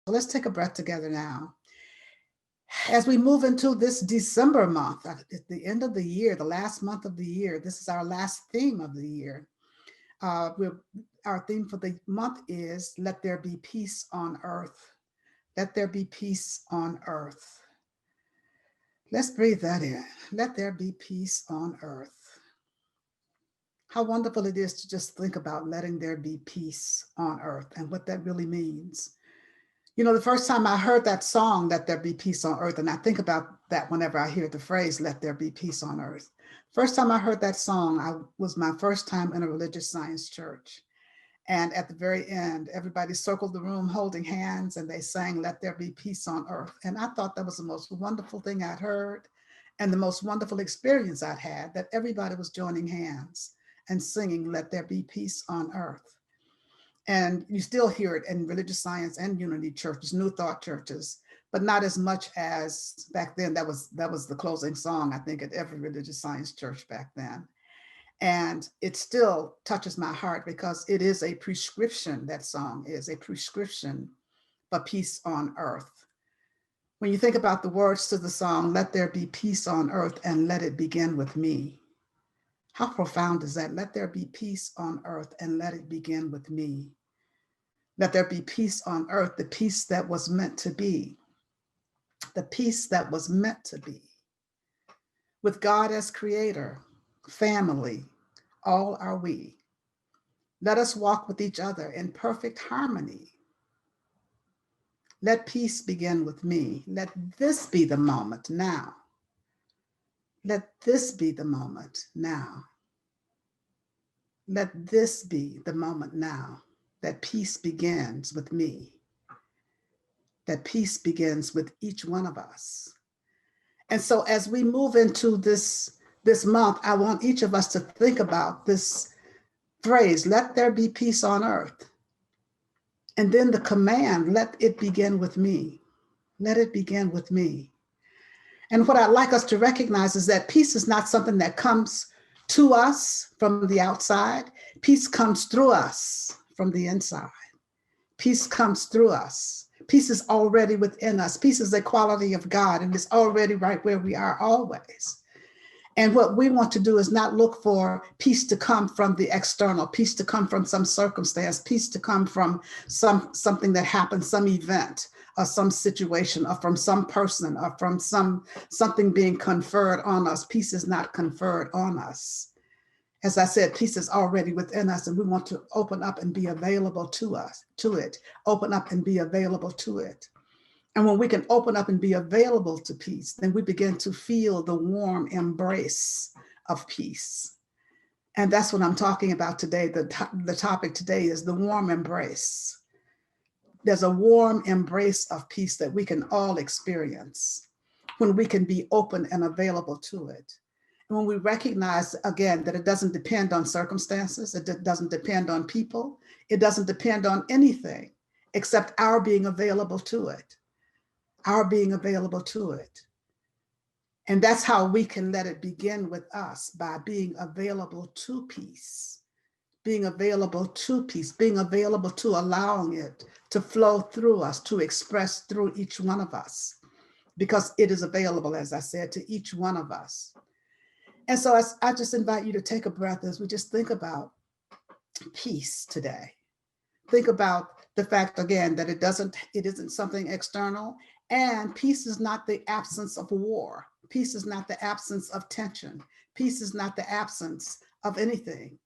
Let's take a breath together now. As we move into this December month, at the end of the year, the last month of the year, this is our last theme of the year. Uh, we're, our theme for the month is Let There Be Peace on Earth. Let there be peace on earth. Let's breathe that in. Let there be peace on earth. How wonderful it is to just think about letting there be peace on earth and what that really means. You know, the first time I heard that song, Let There Be Peace on Earth, and I think about that whenever I hear the phrase, let there be peace on earth. First time I heard that song, I was my first time in a religious science church. And at the very end, everybody circled the room holding hands and they sang, Let There Be Peace on Earth. And I thought that was the most wonderful thing I'd heard and the most wonderful experience I'd had, that everybody was joining hands and singing, Let There Be Peace on Earth. And you still hear it in religious science and unity churches, New Thought churches, but not as much as back then. That was the closing song, I think, at every religious science church back then. And it still touches my heart because it is a prescription, that song is a prescription for peace on earth. When you think about the words to the song, let there be peace on earth and let it begin with me. How profound is that? Let there be peace on earth and let it begin with me. Let there be peace on earth, the peace that was meant to be, the peace that was meant to be. With God as creator, family, all are we. Let us walk with each other in perfect harmony. Let peace begin with me. Let this be the moment now. Let this be the moment now. Let this be the moment now that peace begins with me, that peace begins with each one of us. And so as we move into this month, I want each of us to think about this phrase, let there be peace on earth. And then the command, let it begin with me. Let it begin with me. And what I'd like us to recognize is that peace is not something that comes to us from the outside. Peace comes through us from the inside. Peace comes through us. Peace is already within us. Peace is a quality of God and it's already right where we are always. And what we want to do is not look for peace to come from the external, peace to come from some circumstance, peace to come from something that happened, some event or some situation or from some person or from something being conferred on us. Peace is not conferred on us. As I said, peace is already within us and we want to open up and be available to it, open up and be available to it. And when we can open up and be available to peace, then we begin to feel the warm embrace of peace. And that's what I'm talking about today. The topic today is the warm embrace. There's a warm embrace of peace that we can all experience when we can be open and available to it. And when we recognize, again, that it doesn't depend on circumstances, it doesn't depend on people, it doesn't depend on anything except our being available to it. Our being available to it. And that's how we can let it begin with us, by being available to peace, being available to peace, being available to allowing it to flow through us, to express through each one of us, because it is available, as I said, to each one of us. And so I just invite you to take a breath as we just think about peace today. Think about the fact, again, that it isn't something external. And peace is not the absence of war. Peace is not the absence of tension. Peace is not the absence of anything.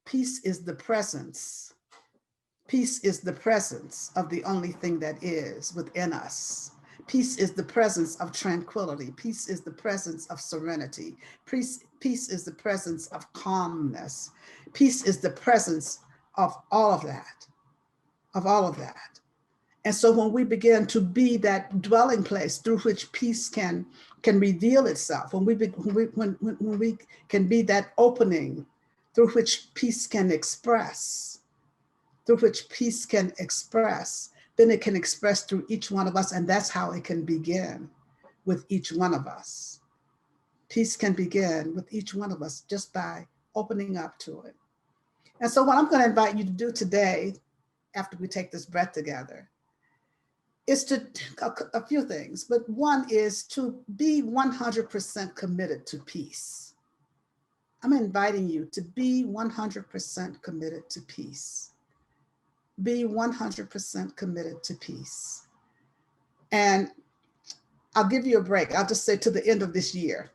Peace is the presence. Peace is the presence of the only thing that is within us. Peace is the presence of tranquility. Peace is the presence of serenity. Peace is the presence of calmness. Peace is the presence of all of that, And so when we begin to be that dwelling place through which peace can reveal itself, when we can be that opening through which peace can express, then it can express through each one of us, and that's how it can begin with each one of us. Peace can begin with each one of us just by opening up to it. And so what I'm going to invite you to do today, after we take this breath together, is to a few things, but one is to be 100% committed to peace. I'm inviting you to be 100% committed to peace. Be 100% committed to peace. And I'll give you a break. I'll just say to the end of this year.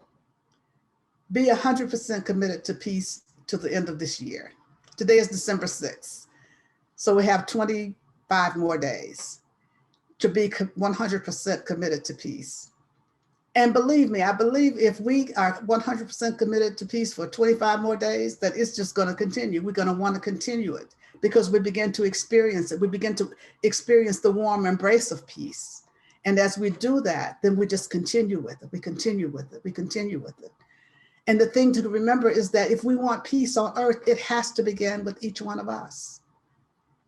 Be 100% committed to peace to the end of this year. Today is December 6th. So we have 25 more days to be 100% committed to peace. And believe me, I believe if we are 100% committed to peace for 25 more days, that it's just going to continue. We're going to want to continue it because we begin to experience it. We begin to experience the warm embrace of peace. And as we do that, then we just continue with it. We continue with it. We continue with it. And the thing to remember is that if we want peace on earth, it has to begin with each one of us.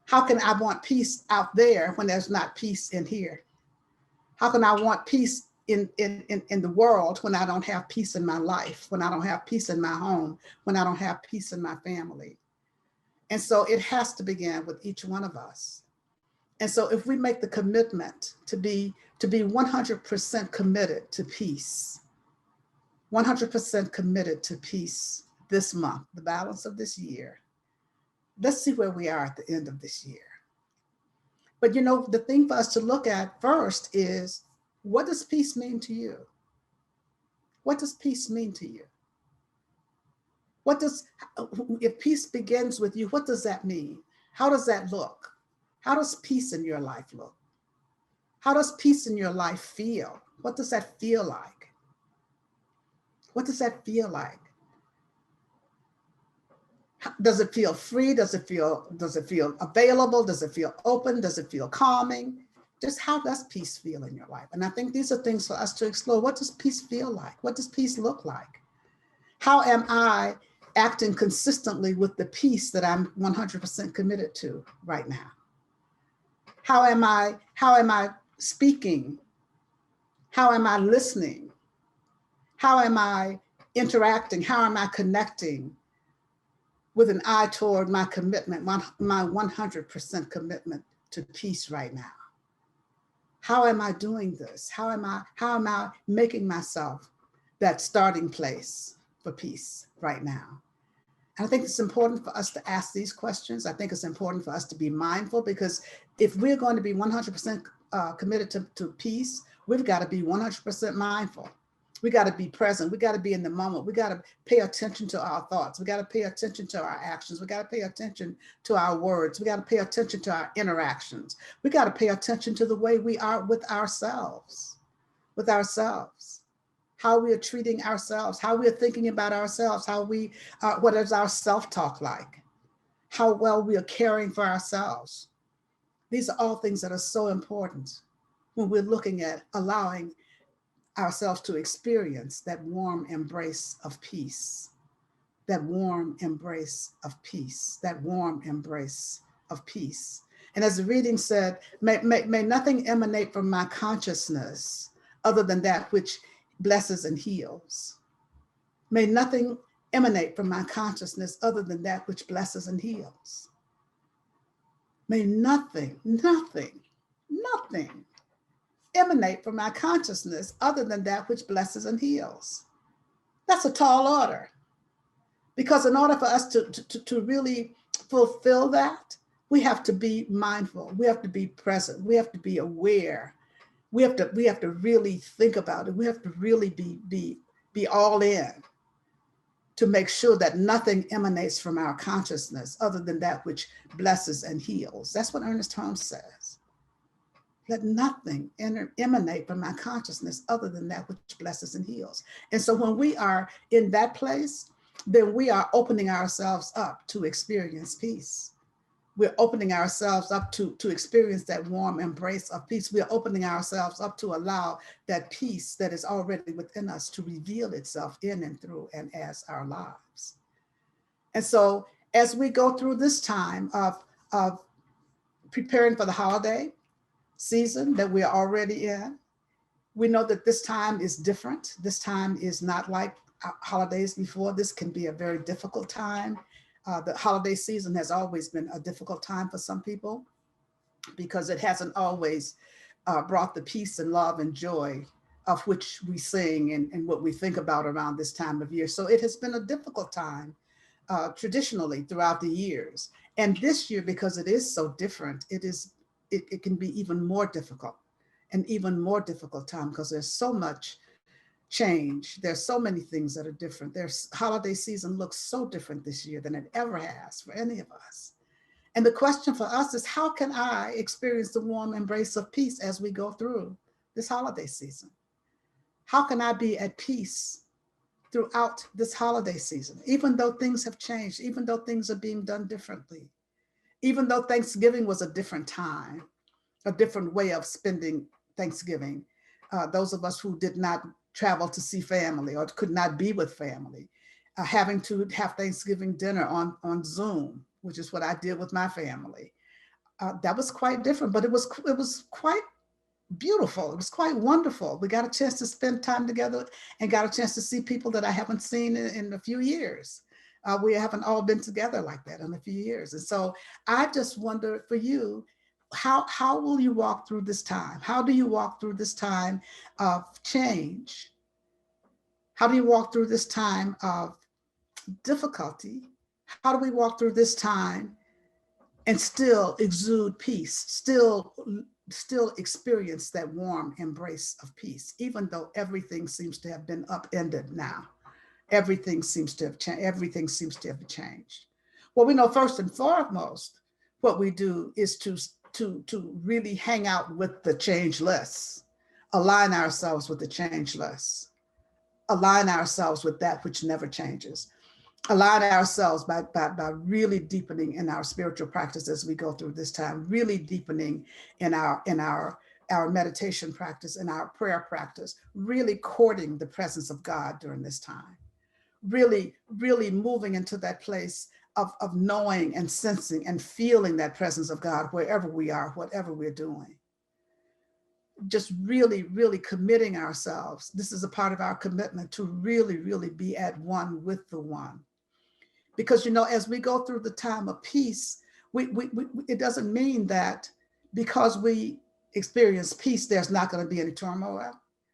How can I want peace out there when there's not peace in here? How can I want peace in the world when I don't have peace in my life, when I don't have peace in my home, when I don't have peace in my family? And so it has to begin with each one of us. And so if we make the commitment to be 100% committed to peace, 100% committed to peace this month, the balance of this year, let's see where we are at the end of this year. But you know, the thing for us to look at first is, what does peace mean to you? What does peace mean to you? If peace begins with you, what does that mean? How does that look? How does peace in your life look? How does peace in your life feel? What does that feel like? What does that feel like? Does it feel free? Does it feel available? Does it feel open? Does it feel calming? Just how does peace feel in your life? And I think these are things for us to explore. What does peace feel like? What does peace look like? How am I acting consistently with the peace that I'm 100% committed to right now? How am I speaking? How am I listening? How am I interacting? How am I connecting with an eye toward my commitment, my 100% commitment to peace right now? How am I doing this? How am I making myself that starting place for peace right now? And I think it's important for us to ask these questions. I think it's important for us to be mindful, because if we're going to be 100% committed to peace, we've got to be 100% mindful. We got to be present. We got to be in the moment. We got to pay attention to our thoughts. We got to pay attention to our actions. We got to pay attention to our words. We got to pay attention to our interactions. We got to pay attention to the way we are with ourselves, how we are treating ourselves, how we are thinking about ourselves, what is our self-talk like, how well we are caring for ourselves. These are all things that are so important when we're looking at allowing ourselves to experience that warm embrace of peace, that warm embrace of peace, that warm embrace of peace. And as the reading said, may nothing emanate from my consciousness other than that which blesses and heals. May nothing emanate from my consciousness other than that which blesses and heals. May nothing emanate from my consciousness other than that which blesses and heals. That's a tall order, because in order for us to really fulfill that, we have to be mindful. We have to be present. We have to be aware. We have to really think about it. We have to really be all in to make sure that nothing emanates from our consciousness other than that which blesses and heals. That's what Ernest Holmes says. Let nothing emanate from my consciousness other than that which blesses and heals. And so when we are in that place, then we are opening ourselves up to experience peace. We're opening ourselves up to experience that warm embrace of peace. We're opening ourselves up to allow that peace that is already within us to reveal itself in and through and as our lives. And so as we go through this time of preparing for the holiday season that we're already in, we know that this time is different. This time is not like holidays before. This can be a very difficult time. The holiday season has always been a difficult time for some people because it hasn't always brought the peace and love and joy of which we sing and what we think about around this time of year. So it has been a difficult time traditionally throughout the years. And this year, because it is so different, it can be even more difficult, an even more difficult time because there's so much change. There's so many things that are different. There's holiday season looks so different this year than it ever has for any of us. And the question for us is, how can I experience the warm embrace of peace as we go through this holiday season? How can I be at peace throughout this holiday season, even though things have changed, even though things are being done differently, even though Thanksgiving was a different time, a different way of spending Thanksgiving? Those of us who did not travel to see family or could not be with family, having to have Thanksgiving dinner on Zoom, which is what I did with my family. That was quite different, but it was quite beautiful. It was quite wonderful. We got a chance to spend time together and got a chance to see people that I haven't seen in a few years. We haven't all been together like that in a few years. And so I just wonder for you, how will you walk through this time? How do you walk through this time of change? How do you walk through this time of difficulty? How do we walk through this time and still exude peace, still experience that warm embrace of peace, even though everything seems to have been upended now? Everything seems to have changed. Everything seems to have changed. Well, we know first and foremost, what we do is to really hang out with the changeless, align ourselves with the changeless, align ourselves with that which never changes, align ourselves by really deepening in our spiritual practice as we go through this time, really deepening in our meditation practice, in our prayer practice, really courting the presence of God during this time, really moving into that place of knowing and sensing and feeling that presence of God wherever we are, whatever we're doing. Just really committing ourselves. This is a part of our commitment to really be at one with the one. Because, as we go through the time of peace, it doesn't mean that because we experience peace, there's not going to be any turmoil.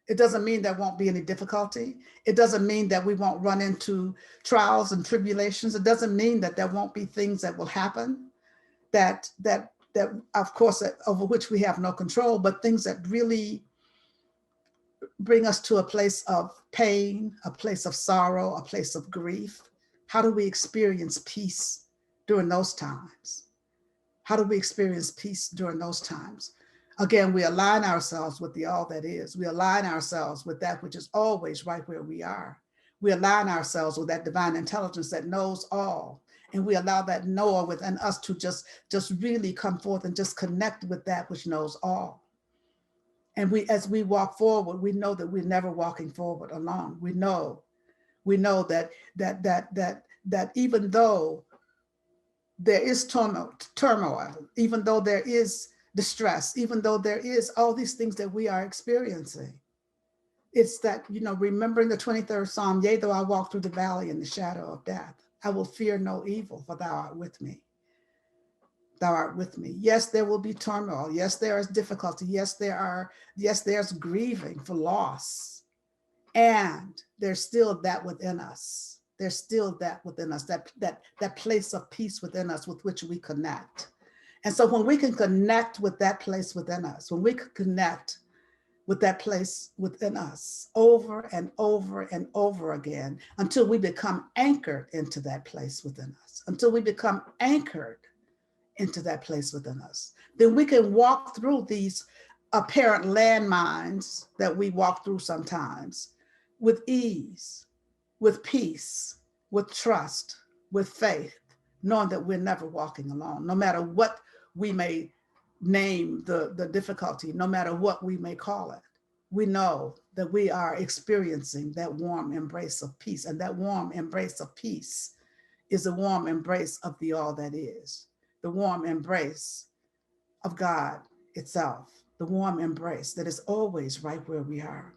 It doesn't mean there won't be any difficulty. It doesn't mean that we won't run into trials and tribulations. It doesn't mean that there won't be things that will happen that of course, over which we have no control, but things that really bring us to a place of pain, a place of sorrow, a place of grief. How do we experience peace during those times? How do we experience peace during those times? Again, we align ourselves with the all that is. We align ourselves with that which is always right where we are. We align ourselves with that divine intelligence that knows all. And we allow that knower within us to just really come forth and just connect with that which knows all. And as we walk forward, we know that we're never walking forward alone. We know that even though there is turmoil, even though there is distress, even though there is all these things that we are experiencing, it's that, remembering the 23rd Psalm, yea, though I walk through the valley in the shadow of death, I will fear no evil, for thou art with me. Thou art with me. Yes, there will be turmoil. Yes, there is difficulty. Yes, there's grieving for loss. And there's still that within us. There's still that within us, that place of peace within us with which we connect. And so when we can connect with that place within us, when we can connect with that place within us over and over and over again, until we become anchored into that place within us, until we become anchored into that place within us, then we can walk through these apparent landmines that we walk through sometimes with ease, with peace, with trust, with faith, knowing that we're never walking alone, no matter what we may name the difficulty, no matter what we may call it. We know that we are experiencing that warm embrace of peace, and that warm embrace of peace is a warm embrace of the all that is, the warm embrace of God itself, the warm embrace that is always right where we are.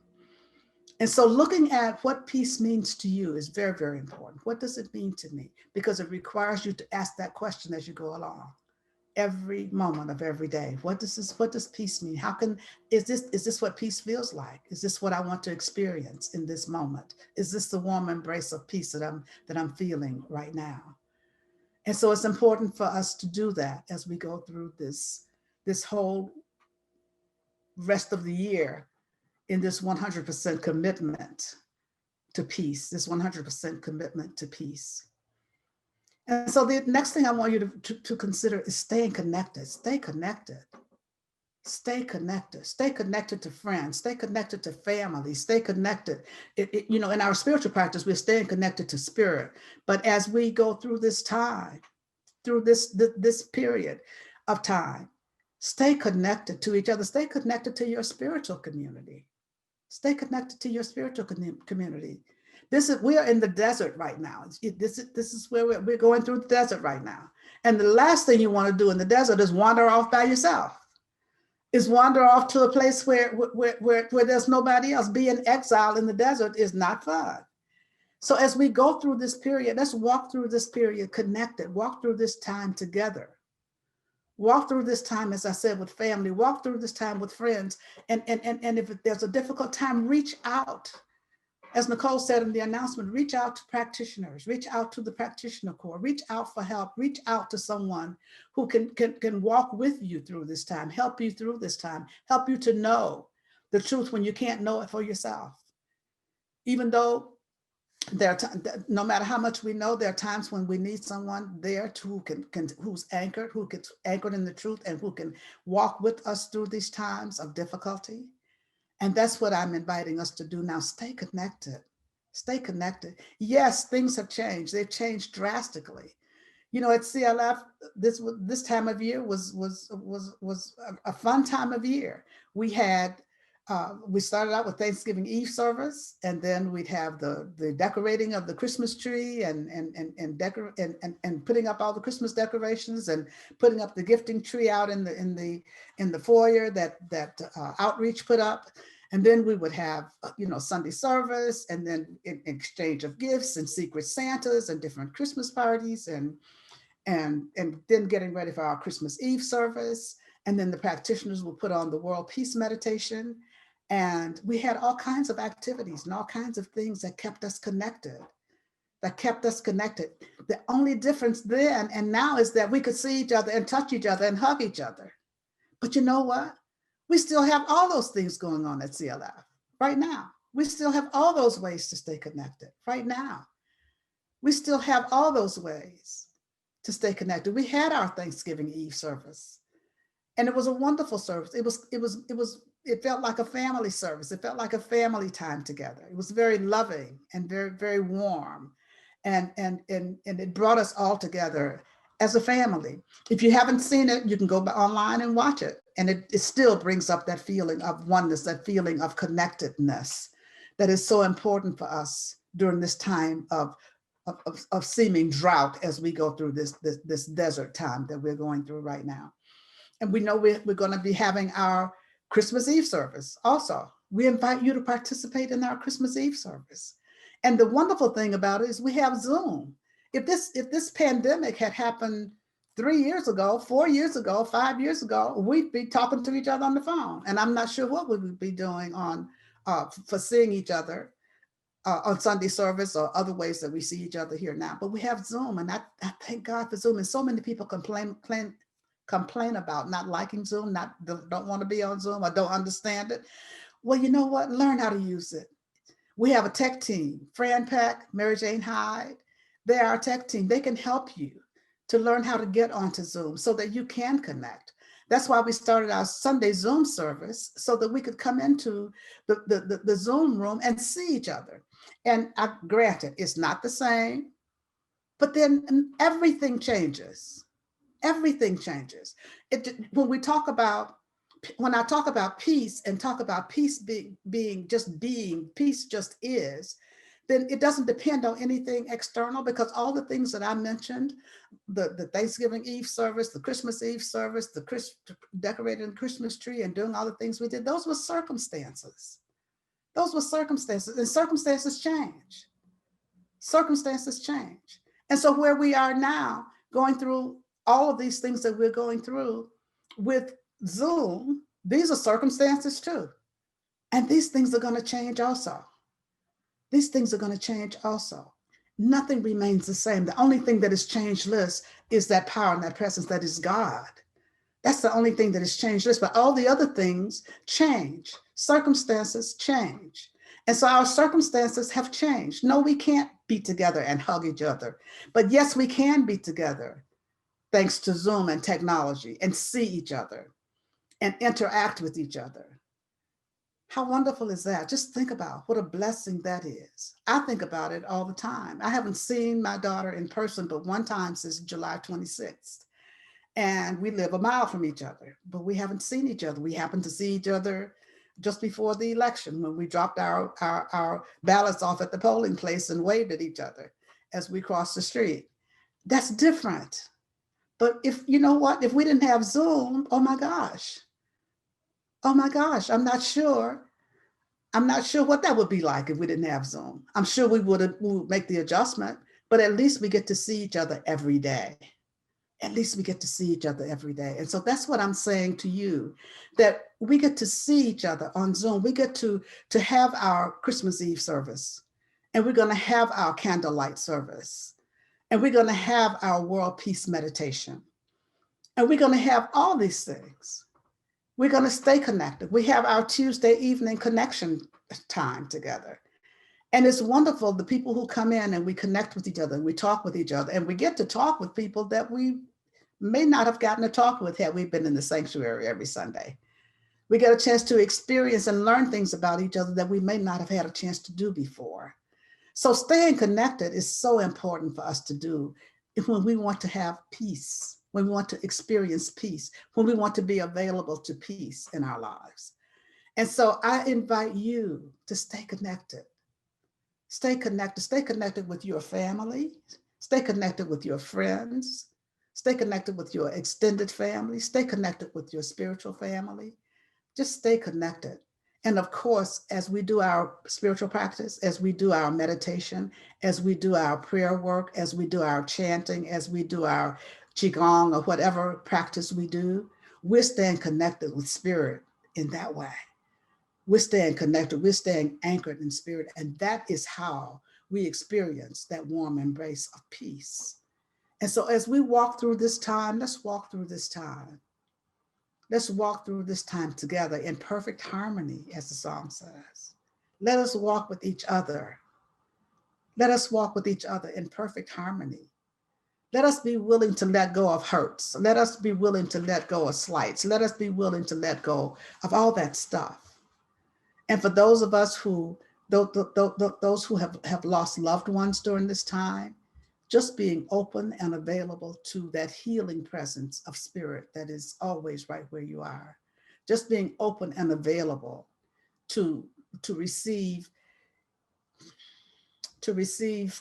And so looking at what peace means to you is very important. What does it mean to me? Because it requires you to ask that question as you go along. every moment of every day. What does peace mean? Is this what peace feels like? Is this what I want to experience in this moment? Is this the warm embrace of peace that I'm feeling right now? And so it's important for us to do that as we go through this whole rest of the year in this 100% commitment to peace, this 100% commitment to peace. And so the next thing I want you to consider is staying connected. Stay connected. Stay connected. Stay connected to friends. Stay connected to family. Stay connected. In our spiritual practice, we're staying connected to spirit. But as we go through this time, through this period of time, stay connected to each other. Stay connected to your spiritual community. Stay connected to your spiritual community. We are in the desert right now. This is where we're going through the desert right now. And the last thing you want to do in the desert is wander off by yourself. Is wander off to a place where there's nobody else. Being exiled in the desert is not fun. So as we go through this period, let's walk through this period connected, walk through this time together. Walk through this time, as I said, with family, walk through this time with friends. And if there's a difficult time, reach out. As Nicole said in the announcement, reach out to practitioners, reach out to the practitioner corps, reach out for help, reach out to someone who can walk with you through this time, help you through this time, help you to know the truth when you can't know it for yourself. Even though no matter how much we know, there are times when we need someone there who's anchored in the truth and who can walk with us through these times of difficulty. And that's what I'm inviting us to do now. Stay connected. Stay connected. Yes, things have changed. They've changed drastically. At CLF, this time of year was a fun time of year. We started out with Thanksgiving Eve service, and then we'd have the decorating of the Christmas tree and putting up all the Christmas decorations and putting up the gifting tree out in the foyer that Outreach put up. And then we would have, Sunday service, and then in exchange of gifts and secret Santas and different Christmas parties, and then getting ready for our Christmas Eve service. And then the practitioners will put on the World Peace Meditation. And we had all kinds of activities and all kinds of things that kept us connected. The only difference then and now is that we could see each other and touch each other and hug each other. But you know what? We still have all those things going on at CLF right now. We still have all those ways to stay connected right now. We still have all those ways to stay connected. We had our Thanksgiving Eve service, and it was a wonderful service. It felt like a family service. It felt like a family time together. It was very loving and very, very warm. And it brought us all together as a family. If you haven't seen it, you can go online and watch it. And it still brings up that feeling of oneness, that feeling of connectedness that is so important for us during this time of seeming drought as we go through this desert time that we're going through right now. And we know we're going to be having our Christmas Eve service also. We invite you to participate in our Christmas Eve service. And the wonderful thing about it is we have Zoom. If this pandemic had happened 3 years ago, 4 years ago, 5 years ago, we'd be talking to each other on the phone. And I'm not sure what we would be doing for seeing each other on Sunday service or other ways that we see each other here now. But we have Zoom, and I thank God for Zoom. And so many people complain about not liking Zoom, don't want to be on Zoom or don't understand it. Well, you know what? Learn how to use it. We have a tech team, Fran Peck, Mary Jane Hyde. They're our tech team. They can help you to learn how to get onto Zoom so that you can connect. That's why we started our Sunday Zoom service, so that we could come into the Zoom room and see each other. And granted, it's not the same, but then everything changes. Everything changes. When I talk about peace and talk about peace being, peace just is, then it doesn't depend on anything external, because all the things that I mentioned, the Thanksgiving Eve service, the Christmas Eve service, decorating the Christmas tree and doing all the things we did, those were circumstances. Those were circumstances, and circumstances change. Circumstances change. And so where we are now, going through all of these things that we're going through with Zoom, these are circumstances too. And these things are going to change also. These things are going to change also. Nothing remains the same. The only thing that is changeless is that power and that presence that is God. That's the only thing that is changeless, but all the other things change. Circumstances change. And so our circumstances have changed. No, we can't be together and hug each other. But yes, we can be together thanks to Zoom and technology and see each other and interact with each other. How wonderful is that? Just think about what a blessing that is. I think about it all the time. I haven't seen my daughter in person but one time since July 26th. And we live a mile from each other, but we haven't seen each other. We happened to see each other just before the election when we dropped our ballots off at the polling place and waved at each other as we crossed the street. That's different. But if you know what, if we didn't have Zoom, oh my gosh, I'm not sure. I'm not sure what that would be like if we didn't have Zoom. I'm sure we would make the adjustment, but at least we get to see each other every day. At least we get to see each other every day. And so that's what I'm saying to you, that we get to see each other on Zoom. We get to have our Christmas Eve service, and we're going to have our candlelight service, and we're going to have our world peace meditation, and we're going to have all these things. We're going to stay connected. We have our Tuesday evening connection time together. And it's wonderful, the people who come in and we connect with each other and we talk with each other, and we get to talk with people that we may not have gotten to talk with had we been in the sanctuary every Sunday. We get a chance to experience and learn things about each other that we may not have had a chance to do before. So staying connected is so important for us to do when we want to have peace, when we want to experience peace, when we want to be available to peace in our lives. And so I invite you to stay connected. Stay connected with your family, stay connected with your friends, stay connected with your extended family, stay connected with your spiritual family. Just stay connected. And of course, as we do our spiritual practice, as we do our meditation, as we do our prayer work, as we do our chanting, as we do our qigong or whatever practice we do, we're staying connected with spirit in that way. We're staying connected, we're staying anchored in spirit. And that is how we experience that warm embrace of peace. And so as we walk through this time, let's walk through this time. Let's walk through this time together in perfect harmony, as the song says. Let us walk with each other. Let us walk with each other in perfect harmony. Let us be willing to let go of hurts. Let us be willing to let go of slights. Let us be willing to let go of all that stuff. And for those of us who, those who have lost loved ones during this time, just being open and available to that healing presence of spirit that is always right where you are. Just being open and available to receive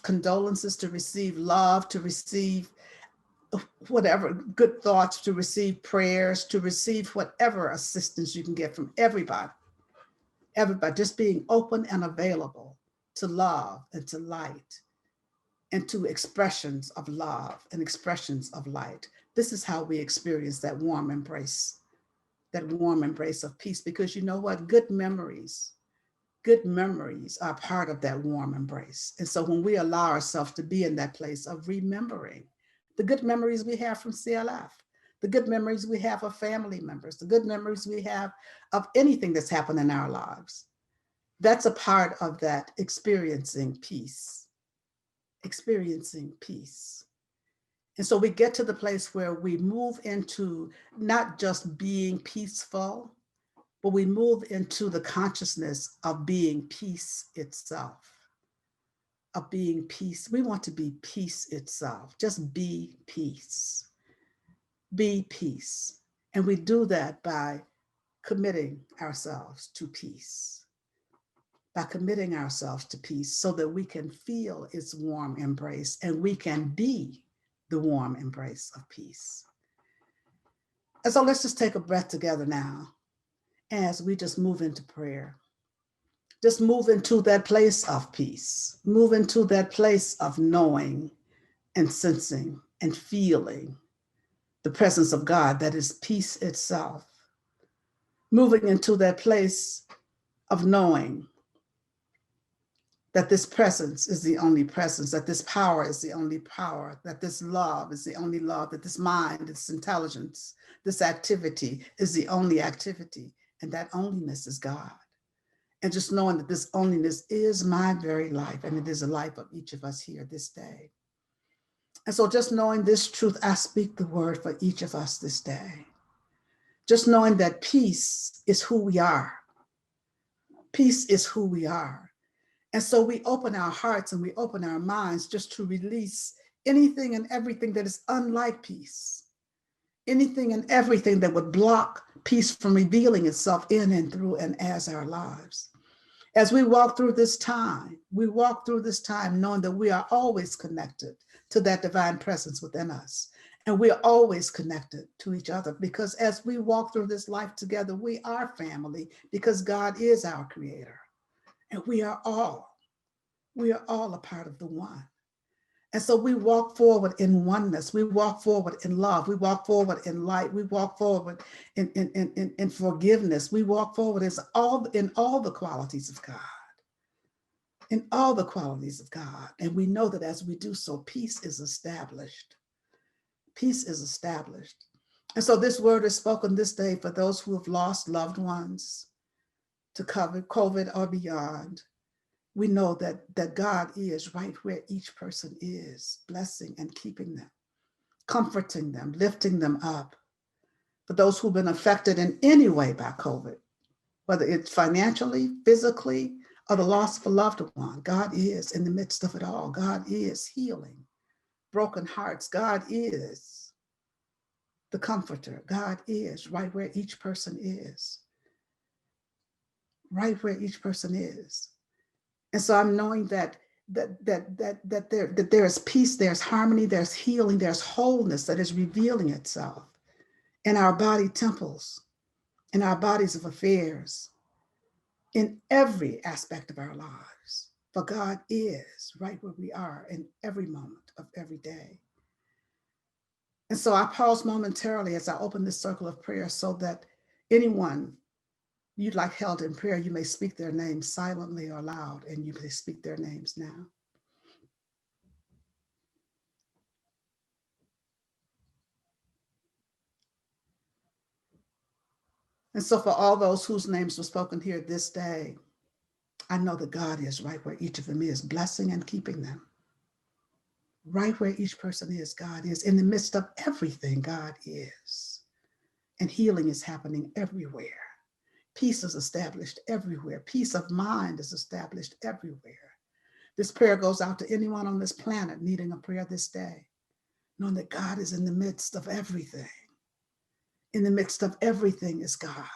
condolences, to receive love, to receive whatever good thoughts, to receive prayers, to receive whatever assistance you can get from everybody. Just being open and available to love and to light and to expressions of love and expressions of light. This is how we experience that warm embrace of peace, because you know what? Good memories are part of that warm embrace. And so when we allow ourselves to be in that place of remembering the good memories we have from CLF, the good memories we have of family members, the good memories we have of anything that's happened in our lives, that's a part of that experiencing peace. And so we get to the place where we move into not just being peaceful, but we move into the consciousness of being peace itself, of being peace. We want to be peace itself. Just be peace. Be peace. And we do that by committing ourselves to peace. By committing ourselves to peace so that we can feel its warm embrace and we can be the warm embrace of peace. And so let's just take a breath together now as we just move into prayer. Just move into that place of peace. Move into that place of knowing and sensing and feeling the presence of God that is peace itself. Moving into that place of knowing that this presence is the only presence, that this power is the only power, that this love is the only love, that this mind, this intelligence, this activity is the only activity, and that onlyness is God. And just knowing that this onlyness is my very life, and it is the life of each of us here this day. And so just knowing this truth, I speak the word for each of us this day. Just knowing that peace is who we are. Peace is who we are. And so we open our hearts and we open our minds just to release anything and everything that is unlike peace. Anything and everything that would block peace from revealing itself in and through and as our lives. As we walk through this time, knowing that we are always connected to that divine presence within us. And we are always connected to each other, because as we walk through this life together, we are family, because God is our creator. And we are all a part of the one. And so we walk forward in oneness. We walk forward in love. We walk forward in light. We walk forward in forgiveness. We walk forward in all the qualities of God. In all the qualities of God. And we know that as we do so, peace is established. Peace is established. And so this word is spoken this day for those who have lost loved ones to COVID or beyond. We know that God is right where each person is, blessing and keeping them, comforting them, lifting them up. For those who've been affected in any way by COVID, whether it's financially, physically, or the loss of a loved one, God is in the midst of it all. God is healing broken hearts. God is the comforter. God is right where each person is. Right where each person is. And so I'm knowing that there is peace, there's harmony, there's healing, there's wholeness that is revealing itself in our body temples, in our bodies of affairs, in every aspect of our lives. For God is right where we are in every moment of every day. And so I pause momentarily as I open this circle of prayer so that anyone you'd like held in prayer, you may speak their names silently or loud, and you may speak their names now. And so for all those whose names were spoken here this day, I know that God is right where each of them is, blessing and keeping them. Right where each person is, God is. In the midst of everything, God is. And healing is happening everywhere. Peace is established everywhere. Peace of mind is established everywhere. This prayer goes out to anyone on this planet needing a prayer this day, knowing that God is in the midst of everything. In the midst of everything is God.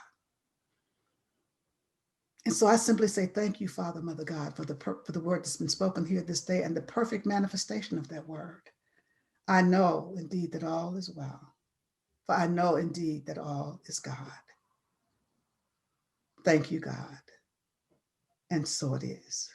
And so I simply say, thank you, Father, Mother God, for the word that's been spoken here this day and the perfect manifestation of that word. I know indeed that all is well, for I know indeed that all is God. Thank you, God. And so it is.